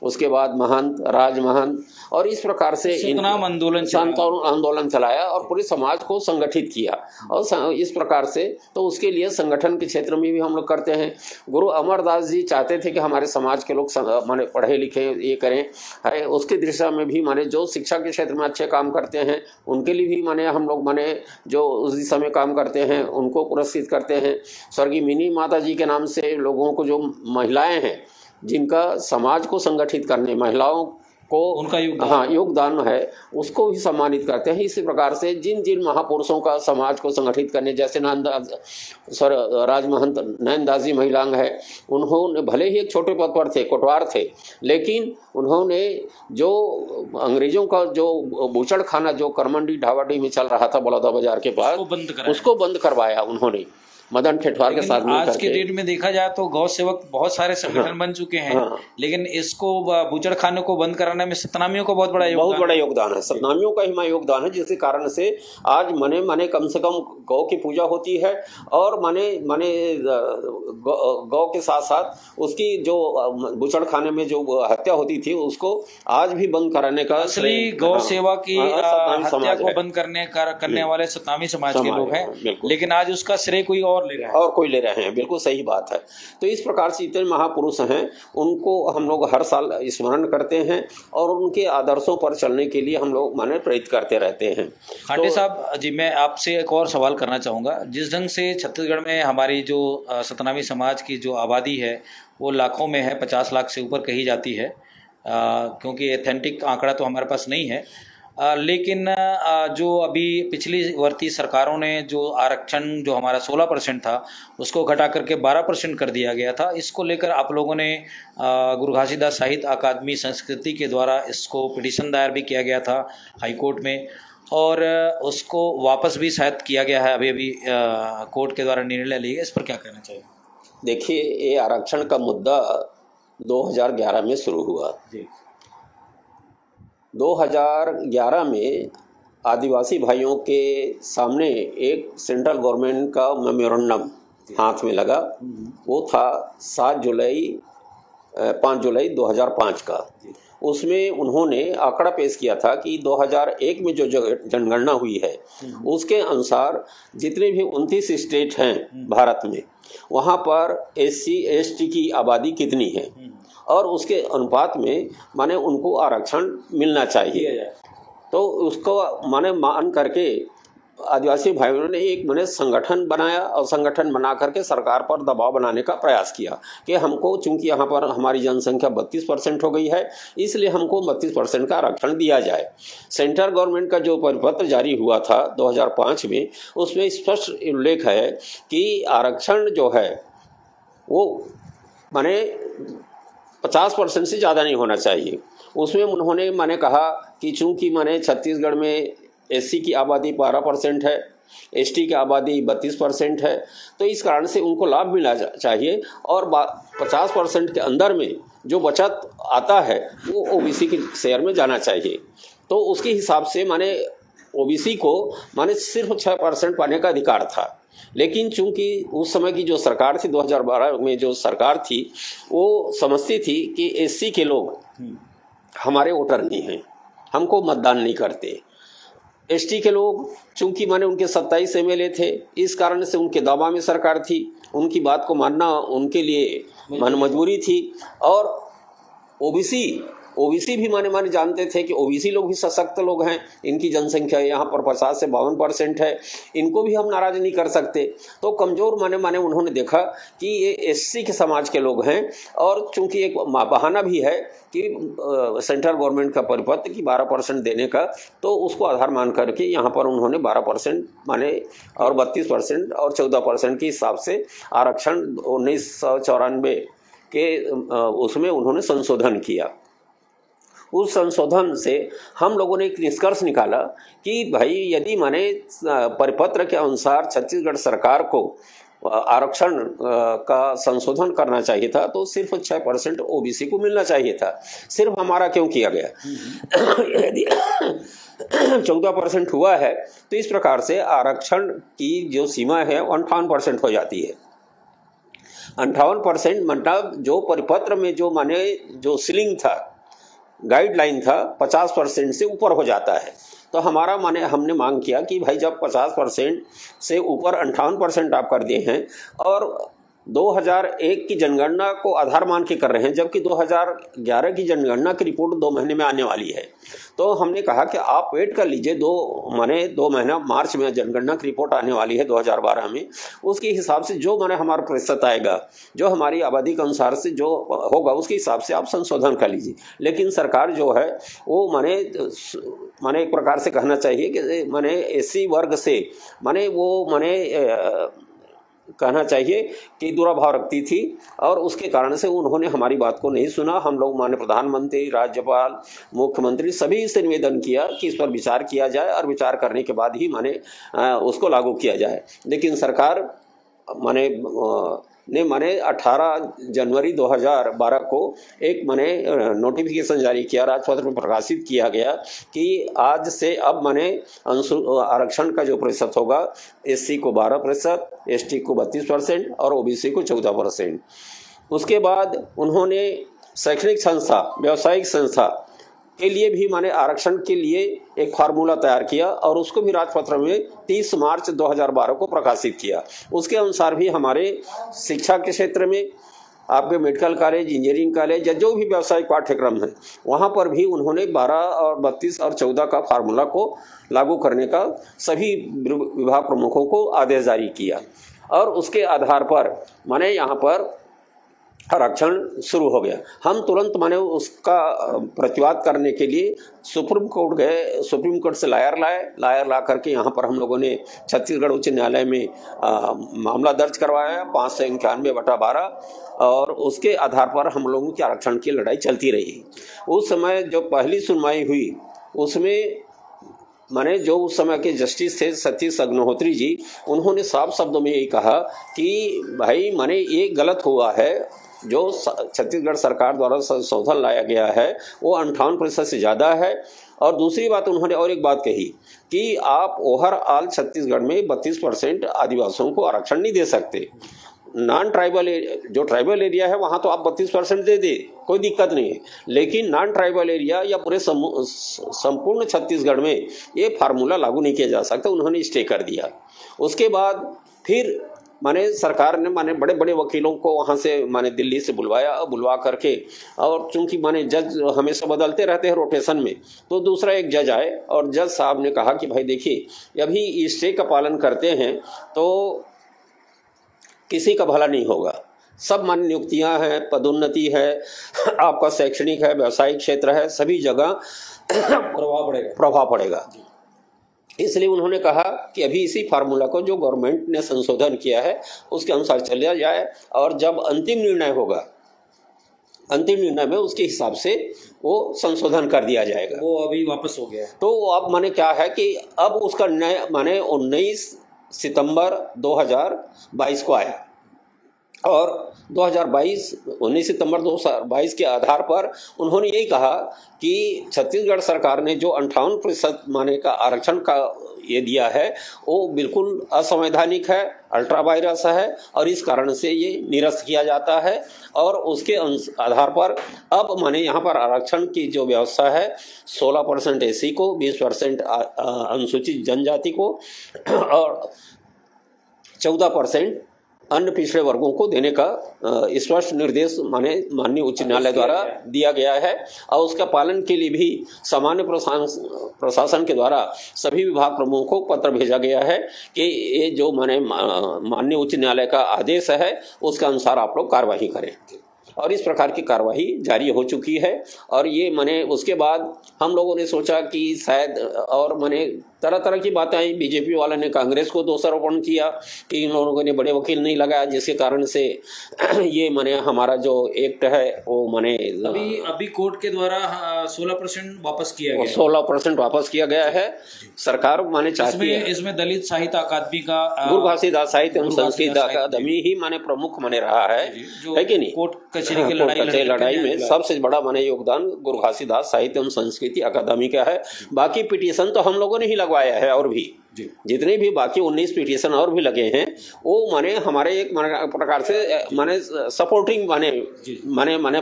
उसके बाद महंत, राजमहंत, और इस प्रकार से सतनाम आंदोलन चलाया और पूरे समाज को संगठित किया। और इस प्रकार से तो उसके लिए संगठन के क्षेत्र में भी हम लोग करते हैं। गुरु अमरदास जी चाहते थे कि हमारे समाज के लोग माने पढ़े लिखे ये करें, है उसकी दिशा में भी माने जो शिक्षा के क्षेत्र में अच्छे काम करते हैं उनके लिए भी माने हम लोग माने जो उस दिशा में काम करते हैं उनको पुरस्कृत करते हैं। स्वर्गीय मिनी माता जी के नाम से लोगों को, जो महिलाएं हैं जिनका समाज को संगठित करने, महिलाओं को उनका योगदान है, उसको भी सम्मानित करते हैं। इसी प्रकार से जिन जिन महापुरुषों का समाज को संगठित करने, जैसे राजमहंत नैनदास जी महिलांग है, उन्होंने भले ही एक छोटे पद पर थे, कोटवार थे, लेकिन उन्होंने जो अंग्रेजों का जो बूचड़ खाना जो करमंडी ढाबाडी में चल रहा था बलौदा बाजार के पास, उसको बंद करवाया उन्होंने मदन ठेठवार के साथ। आज के डेट में देखा जाए तो गौ सेवक बहुत सारे संगठन बन चुके हैं, लेकिन इसको बूचड़ खाने को बंद कराने में सतनामियों का बहुत बड़ा योगदान है। सतनामियों का ही योगदान है, जिसके कारण से आज मने कम से कम गौ की पूजा होती है, और मने गौ के साथ साथ उसकी जो बूचड़ खाने में जो हत्या होती थी उसको आज भी बंद कराने का असली गौ सेवा की हत्या को बंद करने वाले सतनामी समाज के लोग हैं, लेकिन आज उसका श्रेय कोई कोई ले रहे हैं। बिल्कुल सही बात है। तो इस प्रकार से जितने महापुरुष हैं उनको हम लोग हर साल स्मरण करते हैं और उनके आदर्शों पर चलने के लिए हम लोग माने प्रेरित करते रहते हैं। खाटे साहब जी, मैं आपसे एक और सवाल करना चाहूँगा। जिस ढंग से छत्तीसगढ़ में हमारी जो सतनामी समाज की जो आबादी है वो लाखों में है, 50 लाख से ऊपर कही जाती है, क्योंकि एथेंटिक आंकड़ा तो हमारे पास नहीं है, लेकिन जो अभी पिछली वर्ती सरकारों ने जो आरक्षण जो हमारा 16% था उसको घटा करके 12% कर दिया गया था। इसको लेकर आप लोगों ने गुरु घासीदास साहित्य अकादमी संस्कृति के द्वारा इसको पिटीशन दायर भी किया गया था हाई कोर्ट में, और उसको वापस भी शायद किया गया है, अभी कोर्ट के द्वारा निर्णय लिया गया। इस पर क्या कहना चाहिए? देखिए, ये आरक्षण का मुद्दा 2011 में शुरू हुआ जी। 2011 में आदिवासी भाइयों के सामने एक सेंट्रल गवर्नमेंट का मेमोरेंडम हाथ में लगा। वो था 5 जुलाई 2005 का। उसमें उन्होंने आंकड़ा पेश किया था कि 2001 में जो जनगणना हुई है उसके अनुसार जितने भी 29 स्टेट हैं भारत में, वहाँ पर SC ST की आबादी कितनी है और उसके अनुपात में माने उनको आरक्षण मिलना चाहिए। तो उसको माने मान करके आदिवासी भाइयों ने एक माने संगठन बनाया और संगठन बना करके सरकार पर दबाव बनाने का प्रयास किया कि हमको, चूंकि यहाँ पर हमारी जनसंख्या 32% हो गई है, इसलिए हमको 32% का आरक्षण दिया जाए। सेंट्रल गवर्नमेंट का जो परिपत्र जारी हुआ था 2005 में, उसमें स्पष्ट उल्लेख है कि आरक्षण जो है वो माने 50% से ज़्यादा नहीं होना चाहिए। उसमें उन्होंने माने कहा कि चूंकि माने छत्तीसगढ़ में SC की आबादी 12% है, ST की आबादी 32% है, तो इस कारण से उनको लाभ मिलना चाहिए और 50% के अंदर में जो बचत आता है वो OBC के शेयर में जाना चाहिए। तो उसके हिसाब से माने OBC को माने सिर्फ 6% पाने का अधिकार था। लेकिन चूंकि उस समय की जो सरकार थी, 2012 में जो सरकार थी, वो समझती थी कि SC के लोग हमारे वोटर नहीं हैं, हमको मतदान नहीं करते। ST के लोग चूंकि माने उनके 27 MLA थे, इस कारण से उनके दबाव में सरकार थी, उनकी बात को मानना उनके लिए माने मजबूरी थी। और OBC भी माने जानते थे कि OBC लोग भी सशक्त लोग हैं, इनकी जनसंख्या यहाँ पर 50 से 52% है, इनको भी हम नाराज नहीं कर सकते। तो कमज़ोर माने उन्होंने देखा कि ये SC के समाज के लोग हैं, और चूंकि एक बहाना भी है कि सेंट्रल गवर्नमेंट का परिपत्र कि 12% देने का, तो उसको आधार मान करके यहाँ पर उन्होंने 12% माने और 32% और 14% के हिसाब से आरक्षण 1994 के उसमें उन्होंने संशोधन किया। उस संशोधन से हम लोगों ने एक निष्कर्ष निकाला कि भाई यदि माने परिपत्र के अनुसार छत्तीसगढ़ सरकार को आरक्षण का संशोधन करना चाहिए था, तो सिर्फ 6% OBC को मिलना चाहिए था। सिर्फ हमारा क्यों किया गया? यदि 14% हुआ है तो इस प्रकार से आरक्षण की जो सीमा है 58% हो जाती है। 58% मतलब जो परिपत्र में जो माने जो सीलिंग था, गाइडलाइन था, 50% से ऊपर हो जाता है। तो हमारा माने हमने मांग किया कि भाई जब 50% से ऊपर 58% आप कर दिए हैं और 2001 की जनगणना को आधार मान के कर रहे हैं, जबकि 2011 की जनगणना की रिपोर्ट 2 महीने में आने वाली है, तो हमने कहा कि आप वेट कर लीजिए, 2 महीना मार्च में जनगणना की रिपोर्ट आने वाली है 2012 में, उसके हिसाब से जो माने हमारा प्रतिशत आएगा, जो हमारी आबादी के अनुसार से जो होगा उसके हिसाब से आप संशोधन कर लीजिए। लेकिन सरकार जो है वो माने एक प्रकार से कहना चाहिए कि माने एससी वर्ग से माने वो माने कहना चाहिए कि दुराभाव रखती थी और उसके कारण से उन्होंने हमारी बात को नहीं सुना। हम लोग माननीय प्रधानमंत्री, राज्यपाल, मुख्यमंत्री सभी से निवेदन किया कि इस पर विचार किया जाए और विचार करने के बाद ही उसको लागू किया जाए। लेकिन सरकार ने 18 जनवरी 2012 को एक नोटिफिकेशन जारी किया, राजपत्र में प्रकाशित किया गया कि आज से अब आरक्षण का जो प्रतिशत होगा, एससी को 12%, एसटी को 32% और ओबीसी को 14%। उसके बाद उन्होंने शैक्षणिक संस्था, व्यावसायिक संस्था के लिए भी आरक्षण के लिए एक फार्मूला तैयार किया और उसको भी राजपत्र में 30 मार्च 2012 को प्रकाशित किया। उसके अनुसार भी हमारे शिक्षा के क्षेत्र में आपके मेडिकल कॉलेज, इंजीनियरिंग कॉलेज या जो भी व्यावसायिक पाठ्यक्रम है, वहाँ पर भी उन्होंने 12 और 32 और 14 का फार्मूला को लागू करने का सभी विभाग प्रमुखों को आदेश जारी किया और उसके आधार पर यहाँ पर आरक्षण शुरू हो गया। हम तुरंत उसका प्रतिवाद करने के लिए सुप्रीम कोर्ट गए, सुप्रीम कोर्ट से लायर ला करके यहाँ पर हम लोगों ने छत्तीसगढ़ उच्च न्यायालय में मामला दर्ज करवाया 591/12 और उसके आधार पर हम लोगों की आरक्षण की लड़ाई चलती रही। उस समय जो पहली सुनवाई हुई उसमें जो उस समय के जस्टिस थे सतीश अग्निहोत्री जी, उन्होंने साफ शब्दों में यही कहा कि भाई ये गलत हुआ है, जो छत्तीसगढ़ सरकार द्वारा संशोधन लाया गया है वो 58% से ज़्यादा है। और दूसरी बात उन्होंने और एक बात कही कि आप ओवरऑल छत्तीसगढ़ में 32% आदिवासियों को आरक्षण नहीं दे सकते। नॉन ट्राइबल जो ट्राइबल एरिया है वहाँ तो आप 32% दे दे, कोई दिक्कत नहीं है, लेकिन नॉन ट्राइबल एरिया या पूरे संपूर्ण छत्तीसगढ़ में ये फार्मूला लागू नहीं किया जा सकता। उन्होंने स्टे कर दिया। उसके बाद फिर सरकार ने बड़े बड़े वकीलों को वहाँ से दिल्ली से बुलवा करके, और चूंकि जज हमेशा बदलते रहते हैं रोटेशन में, तो दूसरा एक जज आए और जज साहब ने कहा कि भाई देखिए अभी स्टे का पालन करते हैं तो किसी का भला नहीं होगा। सब नियुक्तियां हैं, पदोन्नति है, आपका शैक्षणिक है, व्यावसायिक क्षेत्र है, सभी जगह प्रभाव पड़ेगा। इसलिए उन्होंने कहा कि अभी इसी फार्मूला को जो गवर्नमेंट ने संशोधन किया है उसके अनुसार चला जाए और जब अंतिम निर्णय होगा, अंतिम निर्णय में उसके हिसाब से वो संशोधन कर दिया जाएगा। वो अभी वापस हो गया है। तो अब क्या है कि अब उसका निर्णय 19 सितंबर 2022 को आया और 19 सितंबर 2022 के आधार पर उन्होंने यही कहा कि छत्तीसगढ़ सरकार ने जो 58% का आरक्षण का ये दिया है वो बिल्कुल असंवैधानिक है, अल्ट्रा वायरस है और इस कारण से ये निरस्त किया जाता है। और उसके आधार पर अब यहाँ पर आरक्षण की जो व्यवस्था है 16% एससी को, 20% अनुसूचित जनजाति को और 14% अन्य पिछड़े वर्गों को देने का स्पष्ट निर्देश माननीय उच्च न्यायालय द्वारा दिया गया है। और उसका पालन के लिए भी सामान्य प्रशासन के द्वारा सभी विभाग प्रमुखों को पत्र भेजा गया है कि ये जो माननीय उच्च न्यायालय का आदेश है उसके अनुसार आप लोग कार्यवाही करें। और इस प्रकार की कार्यवाही जारी हो चुकी है। और ये उसके बाद हम लोगों ने सोचा कि शायद और तरह तरह की बातें आई। बीजेपी वाले ने कांग्रेस को दोषारोपण किया कि इन लोगों ने बड़े वकील नहीं लगाया, जिसके कारण से ये हमारा जो एक्ट है वो अभी कोर्ट के द्वारा 16% वापस किया गया, 16% वापस किया गया है। सरकार चाहती है इसमें दलित साहित्य अकादमी का गुरु घासीदास साहित्य एवं संस्कृत अकादमी ही प्रमुख रहा है कि नहीं। कोर्ट कचहरी की लड़ाई में सबसे बड़ा माने योगदान गुरु घासीदास साहित्य एवं संस्कृति अकादमी का है। बाकी पिटीशन तो हम लोगों ने ही लगवाया है, और भी जितने भी बाकी 19 पिटीशन और भी लगे हैं वो माने हमारे एक प्रकार से माने सपोर्टिंग माने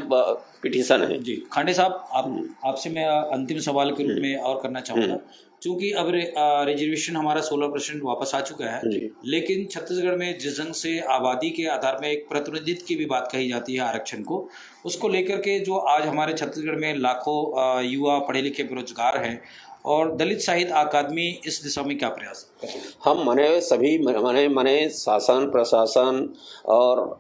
पिटीशन है। जी खांडे साहब, आपसे मैं अंतिम सवाल के रूप में और करना चाहूँगा, चूंकि अब रिजर्वेशन हमारा 16% वापस आ चुका है, लेकिन छत्तीसगढ़ में जिस ढंग से आबादी के आधार में एक प्रतिनिधित्व की भी बात कही जाती है आरक्षण को, उसको लेकर के जो आज हमारे छत्तीसगढ़ में लाखों युवा पढ़े लिखे बेरोजगार हैं, और दलित साहित्य अकादमी इस दिशा में क्या प्रयास कर रही है? हम माने सभी माने शासन प्रशासन और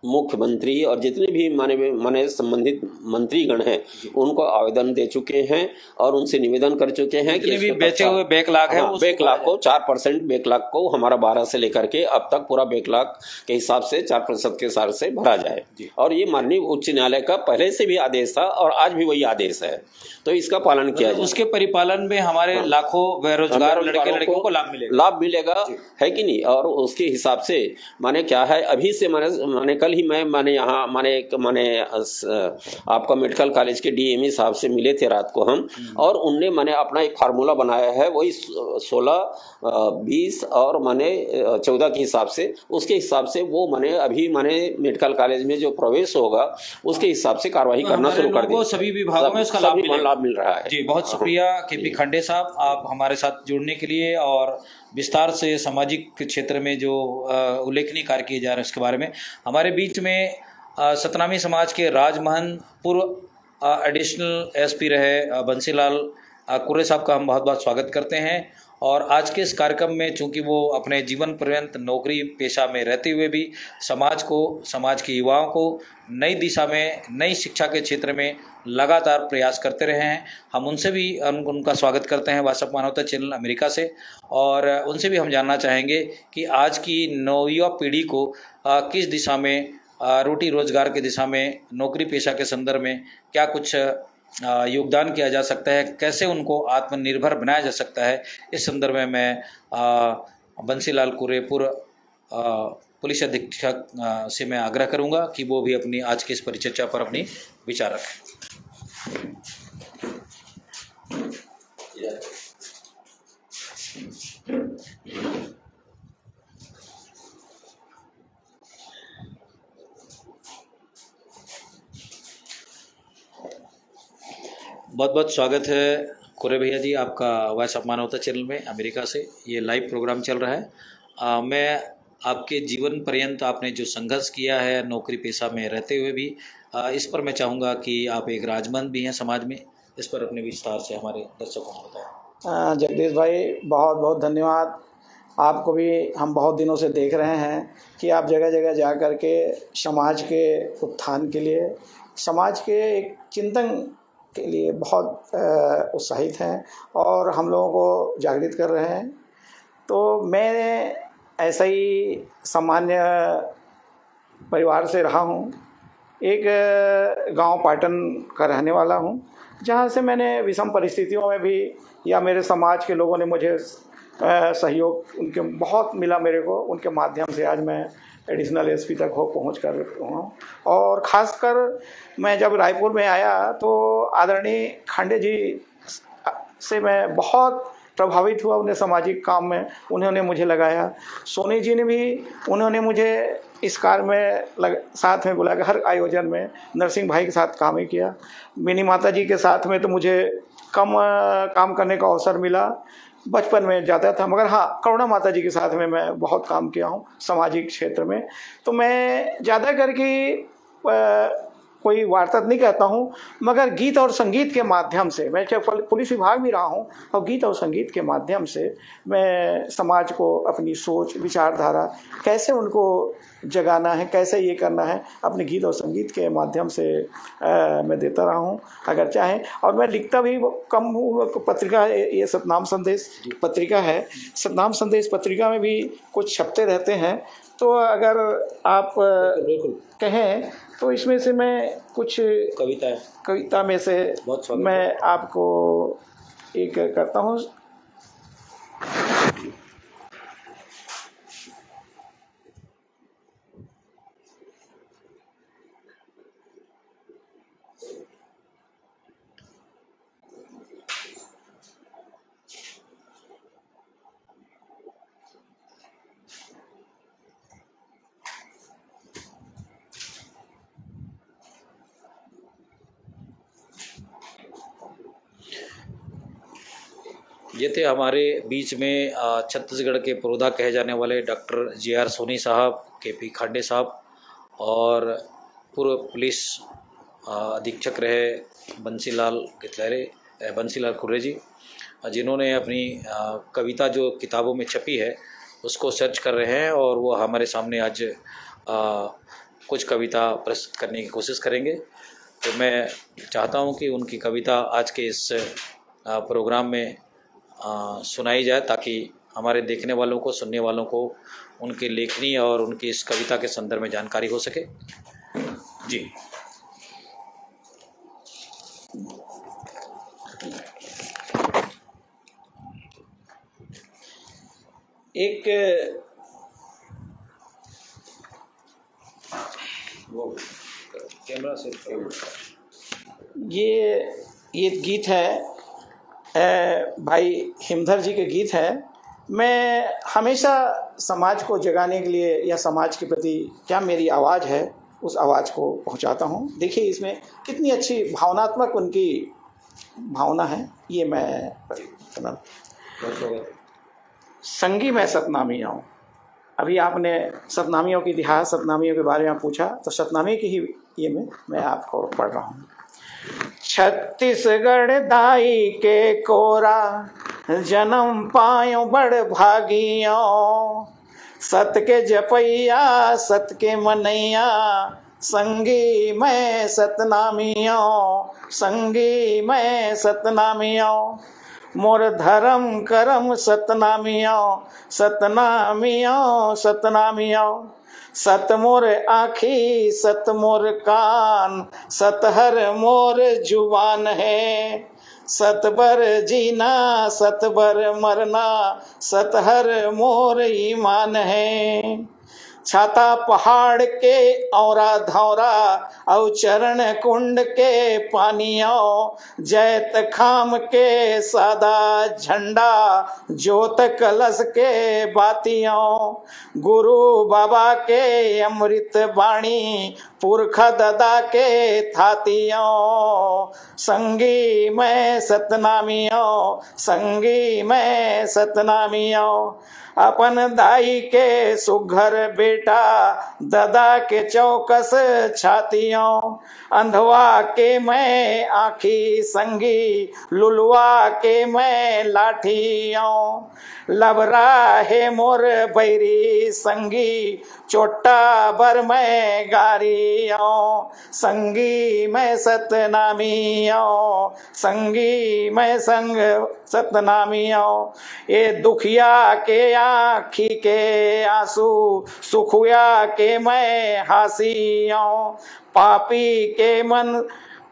मुख्यमंत्री और जितने भी माने संबंधित मंत्रीगण हैं उनको आवेदन दे चुके हैं और उनसे निवेदन कर चुके हैं कि भी बेचे हुए बैकलॉग है, बैकलॉग को 4% बैकलॉग को हमारा 12 से लेकर के अब तक पूरा बैकलॉग के हिसाब से 4% के हिसाब से भरा जाए। और ये माननीय उच्च न्यायालय का पहले से भी आदेश था और आज भी वही आदेश है, तो इसका पालन किया जाए। उसके परिपालन में हमारे लाखों बेरोजगार लड़कियों को लाभ मिलेगा है कि नहीं। और उसके हिसाब से माने क्या है, अभी से माने कल ही मैं यहाँ आपका मेडिकल कॉलेज के डीएमई साहब से मिले थे रात को हम, और उनने अपना एक फार्मूला बनाया है, वही 16, 20 और 14 के हिसाब से, उसके हिसाब से वो अभी मेडिकल कॉलेज में जो प्रवेश होगा उसके हिसाब से कार्रवाई करना शुरू कर दें। सभी विभागों में उसका लाभ मिल रहा है। जी बहुत शुक्रिया केपी खंडे साहब, आप हमारे साथ जुड़ने के लिए और विस्तार से सामाजिक क्षेत्र में जो उल्लेखनीय कार्य किए जा रहे हैं उसके बारे में। हमारे बीच में सतनामी समाज के राजमहल पूर्व एडिशनल एसपी रहे बंसीलाल कुर्रे साहब का हम बहुत बहुत स्वागत करते हैं। और आज के इस कार्यक्रम में चूंकि वो अपने जीवन पर्यंत नौकरी पेशा में रहते हुए भी समाज के युवाओं को नई दिशा में, नई शिक्षा के क्षेत्र में लगातार प्रयास करते रहे हैं, हम उनसे भी उनका स्वागत करते हैं व्हाट्सएप मानवता चैनल अमेरिका से। और उनसे भी हम जानना चाहेंगे कि आज की नवयुवा पीढ़ी को किस दिशा में, रोटी रोजगार की दिशा में, नौकरी पेशा के संदर्भ में क्या कुछ योगदान किया जा सकता है, कैसे उनको आत्मनिर्भर बनाया जा सकता है। इस संदर्भ में मैं बंसीलाल कुर्रे पुलिस अधीक्षक से मैं आग्रह करूंगा कि वो भी अपनी आज की इस परिचर्चा पर अपनी विचार रखें। बहुत बहुत स्वागत है कुर्रे भैया जी आपका वॉइस ऑफ मानवता चैनल में अमेरिका से। ये लाइव प्रोग्राम चल रहा है। मैं आपके जीवन पर्यंत आपने जो संघर्ष किया है नौकरी पेशा में रहते हुए भी, इस पर मैं चाहूँगा कि आप एक राजमंद भी हैं समाज में, इस पर अपने विस्तार से हमारे दर्शकों को बताएं। जगदीश भाई बहुत बहुत धन्यवाद। आपको भी हम बहुत दिनों से देख रहे हैं कि आप जगह जगह जा कर के समाज के उत्थान के लिए, समाज के एक चिंतन के लिए बहुत उत्साहित हैं और हम लोगों को जागृत कर रहे हैं। तो मैं ऐसा ही सामान्य परिवार से रहा हूँ, एक गांव पाटन का रहने वाला हूँ, जहाँ से मैंने विषम परिस्थितियों में भी या मेरे समाज के लोगों ने मुझे सहयोग उनके बहुत मिला, मेरे को उनके माध्यम से आज मैं एडिशनल एसपी तक पहुँच कर हूँ। और ख़ासकर मैं जब रायपुर में आया तो आदरणीय खांडे जी से मैं बहुत प्रभावित हुआ, उन्हें सामाजिक काम में उन्होंने मुझे लगाया। सोनी जी ने भी, उन्होंने मुझे इस कार्य में साथ में बुलाकर हर आयोजन में नरसिंह भाई के साथ काम ही किया। मिनी माता जी के साथ में तो मुझे कम काम करने का अवसर मिला, बचपन में जाता था, मगर हाँ करुणा माता जी के साथ में मैं बहुत काम किया हूँ सामाजिक क्षेत्र में। तो मैं ज़्यादा करके कोई वार्ता नहीं कहता हूँ, मगर गीत और संगीत के माध्यम से, मैं पुलिस विभाग भी रहा हूँ और गीत और संगीत के माध्यम से मैं समाज को अपनी सोच विचारधारा कैसे उनको जगाना है, कैसे ये करना है, अपने गीत और संगीत के माध्यम से मैं देता रहा हूँ अगर चाहें। और मैं लिखता भी कम हूँ। पत्रिका ये सतनाम संदेश पत्रिका है, सतनाम संदेश पत्रिका में भी कुछ छपते रहते हैं। तो अगर आप कहें तो इसमें से मैं कुछ कविता में से मैं आपको एक करता हूँ। ये थे हमारे बीच में छत्तीसगढ़ के पुरोधा कहे जाने वाले डॉक्टर JR सोनी साहब, KP खांडे साहब और पूर्व पुलिस अधीक्षक रहे बंसीलाल खुर्रे जी, जिन्होंने अपनी कविता जो किताबों में छपी है उसको सर्च कर रहे हैं और वो हमारे सामने आज कुछ कविता प्रस्तुत करने की कोशिश करेंगे। तो मैं चाहता हूं कि उनकी कविता आज के इस प्रोग्राम में सुनाई जाए ताकि हमारे देखने वालों को, सुनने वालों को उनकी लेखनी और उनकी इस कविता के संदर्भ में जानकारी हो सके। जी। एक कैमरा से ये गीत है भाई हिमधर जी के गीत है। मैं हमेशा समाज को जगाने के लिए या समाज के प्रति क्या मेरी आवाज़ है उस आवाज़ को पहुंचाता हूं। देखिए इसमें कितनी अच्छी भावनात्मक उनकी भावना है। ये मैं संगी मैं सतनामी हूँ। अभी आपने सतनामियों के इतिहास, सतनामियों के बारे में पूछा तो सतनामी की ही ये मैं आपको पढ़ रहा हूँ। छत्तीसगढ़ दाई के कोरा जन्म पायो बड़ भागियों, सत के जपैया सत के मनैया संगी मैं सतनामियों, संगी मैं सतनामियों। मोर धर्म करम सतनामियों, सतनामियों सतनामियों। सत मोर आँखी सत मोर कान, सतहर मोर जुबान है। सत बर जीना सत बर मरना, सतहर मोर ईमान है। छाता पहाड़ के औरा धौरा, औ चरण कुंड के पानियों। जैत खाम के सादा झंडा, जोत कलश के बातियों। गुरु बाबा के अमृत बाणी, पुरखा ददा के थातियों। संगी मैं सतनामियों, संगी मैं सतनामियों। अपन दाई के सुघर बेटा, ददा के चौकस छातियों। अंधवा के मैं आँखी संगी, लुलवा के मैं लाठियों। लबरा है मोर बैरी संगी, चोटा बर मैं गारियों। संगी मैं सतनामियों, संगी मैं संग सतनामियों। ये दुखिया के आँखी के आंसू, सुखुया के मैं हासियों।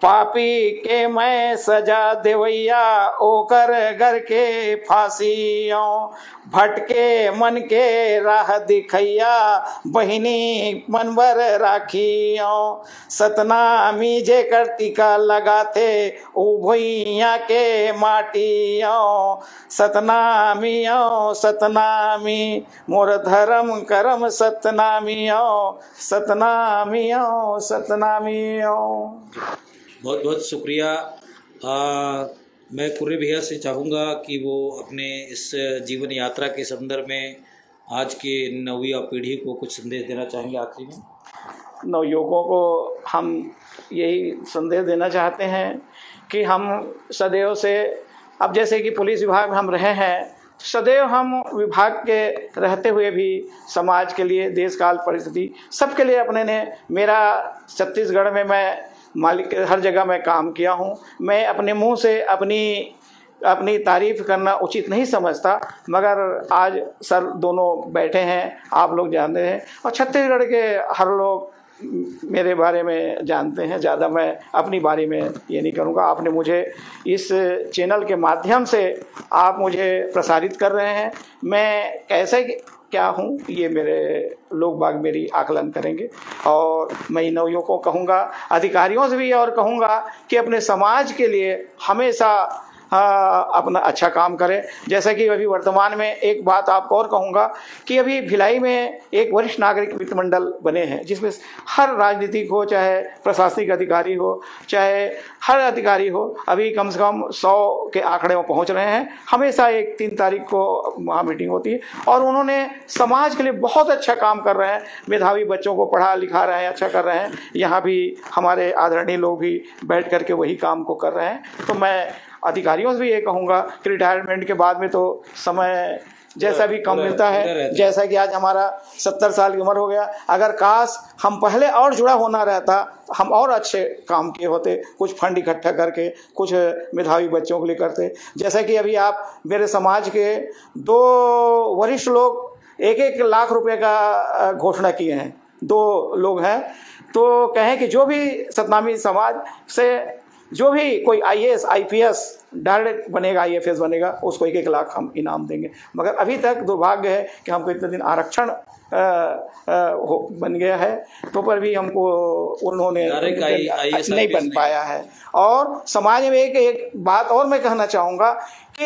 पापी के मैं सजा देवैया, ओकर घर के फांसियों। भटके मन के राह दिखैया, बहिनी मनवर राखियों। सतनामी जे कर टीका लगाते, ओ भुइया के माटियों। सतनामियों सतनामी, मोर धर्म करम सतनामियों, सतनामियों सतनामियों। बहुत बहुत शुक्रिया। मैं कुर्रे भैया से चाहूँगा कि वो अपने इस जीवन यात्रा के संदर्भ में आज के नवी पीढ़ी को कुछ संदेश देना चाहेंगे आखिरी में। नवयुवकों को हम यही संदेश देना चाहते हैं कि हम सदैव से, अब जैसे कि पुलिस विभाग में हम रहे हैं, सदैव हम विभाग के रहते हुए भी समाज के लिए, देश काल परिस्थिति सबके लिए अपने ने, मेरा छत्तीसगढ़ में मैं मालिक हर जगह मैं काम किया हूँ। मैं अपने मुंह से अपनी तारीफ करना उचित नहीं समझता, मगर आज सर दोनों बैठे हैं, आप लोग जानते हैं और छत्तीसगढ़ के हर लोग मेरे बारे में जानते हैं। ज़्यादा मैं अपनी बारे में ये नहीं करूँगा। आपने मुझे इस चैनल के माध्यम से आप मुझे प्रसारित कर रहे हैं। मैं कैसे क्या हूँ ये मेरे लोग बाग मेरी आकलन करेंगे। और मैं नवयुवकों को कहूँगा, अधिकारियों से भी और कहूँगा कि अपने समाज के लिए हमेशा अपना अच्छा काम करें। जैसा कि अभी वर्तमान में एक बात आपको और कहूँगा कि अभी भिलाई में एक वरिष्ठ नागरिक मित्र मंडल बने हैं, जिसमें हर राजनीतिक हो, चाहे प्रशासनिक अधिकारी हो, चाहे हर अधिकारी हो, अभी कम से कम 100 के आंकड़े में पहुंच रहे हैं। हमेशा एक 3 तारीख को वहाँ मीटिंग होती है और उन्होंने समाज के लिए बहुत अच्छा काम कर रहे हैं। मेधावी बच्चों को पढ़ा लिखा रहे हैं, अच्छा कर रहे हैं। यहाँ भी हमारे आदरणीय लोग भी बैठ करके वही काम को कर रहे हैं। तो मैं अधिकारियों से भी ये कहूँगा कि रिटायरमेंट के बाद में तो समय जैसा भी कम मिलता है, जैसा कि आज हमारा 70 साल की उम्र हो गया, अगर काश हम पहले और जुड़ा होना रहता, हम और अच्छे काम किए होते, कुछ फंड इकट्ठा करके कुछ मेधावी बच्चों के लिए करते। जैसा कि अभी आप मेरे समाज के 2 वरिष्ठ लोग 1-1 लाख रुपए का घोषणा किए हैं, 2 लोग हैं। तो कहें कि जो भी सतनामी समाज से जो भी कोई IAS IPS डायरेक्ट बनेगा, IFS बनेगा, उसको 1-1 लाख हम इनाम देंगे। मगर अभी तक दुर्भाग्य है कि हमको इतने दिन आरक्षण बन गया है, तो पर भी हमको उन्होंने नहीं बन पाया है। और समाज में एक बात और मैं कहना चाहूँगा कि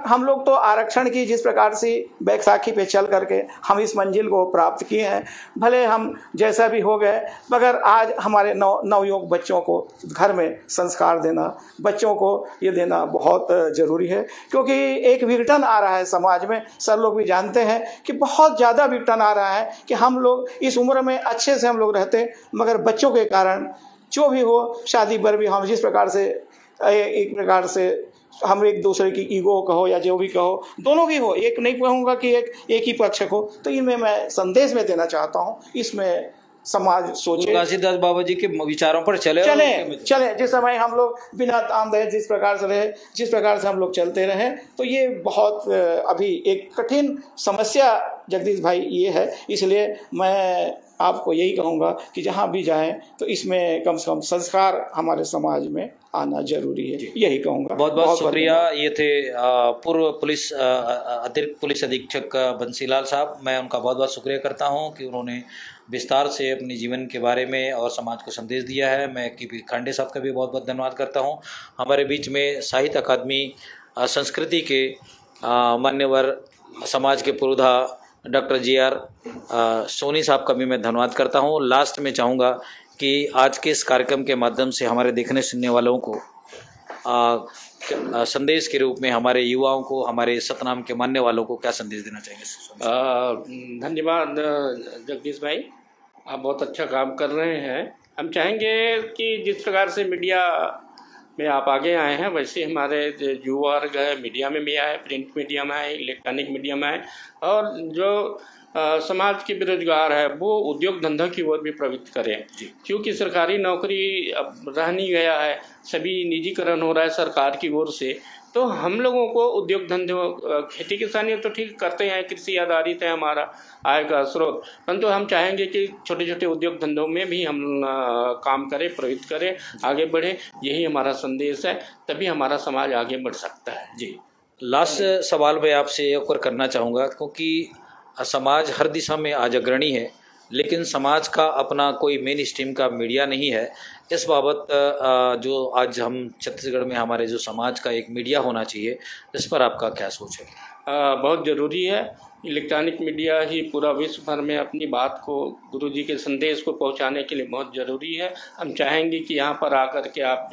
हम लोग तो आरक्षण की जिस प्रकार से बैसाखी पे चल करके हम इस मंजिल को प्राप्त किए हैं, भले हम जैसा भी हो गए, मगर आज हमारे नवयुवक बच्चों को घर में संस्कार देना, बच्चों को ये देना बहुत ज़रूरी है। क्योंकि एक विघटन आ रहा है समाज में, सब लोग भी जानते हैं कि बहुत ज़्यादा विघटन आ रहा है कि हम लोग इस उम्र में अच्छे से हम लोग रहते, मगर बच्चों के कारण जो भी हो, शादी पर भी हम जिस प्रकार से एक प्रकार से हम एक दूसरे की ईगो कहो या जो भी कहो, दोनों भी हो, एक नहीं कहूँगा कि एक ही पक्ष हो। तो इनमें मैं संदेश में देना चाहता हूँ, इसमें समाज सोचे, घासीदास बाबा जी के विचारों पर चले। जिस समय हम लोग बिना ताम दहे जिस प्रकार से रहे, जिस प्रकार से हम लोग चलते रहे, तो ये बहुत अभी एक कठिन समस्या जगदीश भाई ये है। इसलिए मैं आपको यही कहूँगा कि जहाँ भी जाएं तो इसमें कम से कम संस्कार हमारे समाज में आना जरूरी है, यही कहूँगा। बहुत बहुत शुक्रिया। ये थे पूर्व पुलिस अतिरिक्त पुलिस अधीक्षक बंसीलाल साहब। मैं उनका बहुत बहुत शुक्रिया करता हूँ कि उन्होंने विस्तार से अपने जीवन के बारे में और समाज को संदेश दिया है। मैं KP खांडे साहब का भी बहुत बहुत धन्यवाद करता हूँ। हमारे बीच में साहित्य अकादमी संस्कृति के मान्यवर समाज के पुरोधा डॉक्टर JR सोनी साहब का भी मैं धन्यवाद करता हूँ। लास्ट में चाहूँगा कि आज के इस कार्यक्रम के माध्यम से हमारे देखने सुनने वालों को संदेश के रूप में, हमारे युवाओं को, हमारे सतनाम के मानने वालों को क्या संदेश देना चाहेंगे? धन्यवाद जगदीश भाई, आप बहुत अच्छा काम कर रहे हैं। हम चाहेंगे कि जिस प्रकार से मीडिया में आप आगे आए हैं, वैसे हमारे युवा वर्ग है, मीडिया में भी आए, प्रिंट मीडिया में आए, इलेक्ट्रॉनिक मीडिया में आए, और जो समाज के बेरोजगार है वो उद्योग धंधा की ओर भी प्रवृत्त करें। क्योंकि सरकारी नौकरी अब रह नहीं गया है, सभी निजीकरण हो रहा है सरकार की ओर से। तो हम लोगों को उद्योग धंधों, खेती किसानी तो ठीक करते हैं, कृषि आधारित है हमारा आय का स्रोत, परंतु हम चाहेंगे कि छोटे छोटे उद्योग धंधों में भी हम काम करें, प्रवृत्त करें, आगे बढ़े। यही हमारा संदेश है, तभी हमारा समाज आगे बढ़ सकता है। जी, लास्ट सवाल मैं आपसे एक और करना चाहूँगा, क्योंकि समाज हर दिशा में आज अग्रणी है, लेकिन समाज का अपना कोई मेन स्ट्रीम का मीडिया नहीं है। इस बाबत जो आज हम छत्तीसगढ़ में हमारे जो समाज का एक मीडिया होना चाहिए, इस पर आपका क्या सोच है? बहुत ज़रूरी है। इलेक्ट्रॉनिक मीडिया ही पूरा विश्व भर में अपनी बात को, गुरु जी के संदेश को पहुंचाने के लिए बहुत ज़रूरी है। हम चाहेंगे कि यहाँ पर आकर के आप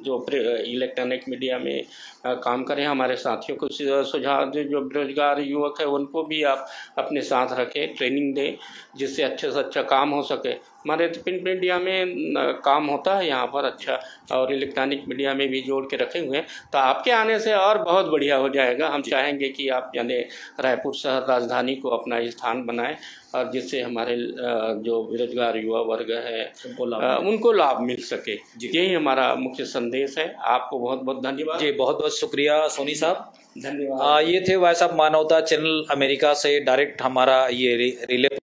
जो इलेक्ट्रॉनिक मीडिया में काम करें, हमारे साथियों को सुझाव दें, जो बेरोजगार युवक है उनको भी आप अपने साथ रखें, ट्रेनिंग दें, जिससे अच्छे से अच्छा काम हो सके। हमारे प्रिंट मीडिया में काम होता है यहाँ पर अच्छा, और इलेक्ट्रॉनिक मीडिया में भी जोड़ के रखे हुए हैं, तो आपके आने से और बहुत बढ़िया हो जाएगा। हम चाहेंगे कि आप यानी रायपुर शहर राजधानी को अपना स्थान बनाएं, और जिससे हमारे जो बेरोजगार युवा वर्ग है उनको लाभ मिल सके। यही हमारा मुख्य संदेश है। आपको बहुत बहुत धन्यवाद। जी, बहुत बहुत शुक्रिया सोनी साहब, धन्यवाद। ये थे वॉइस ऑफ मानवता चैनल अमेरिका से डायरेक्ट हमारा ये रिले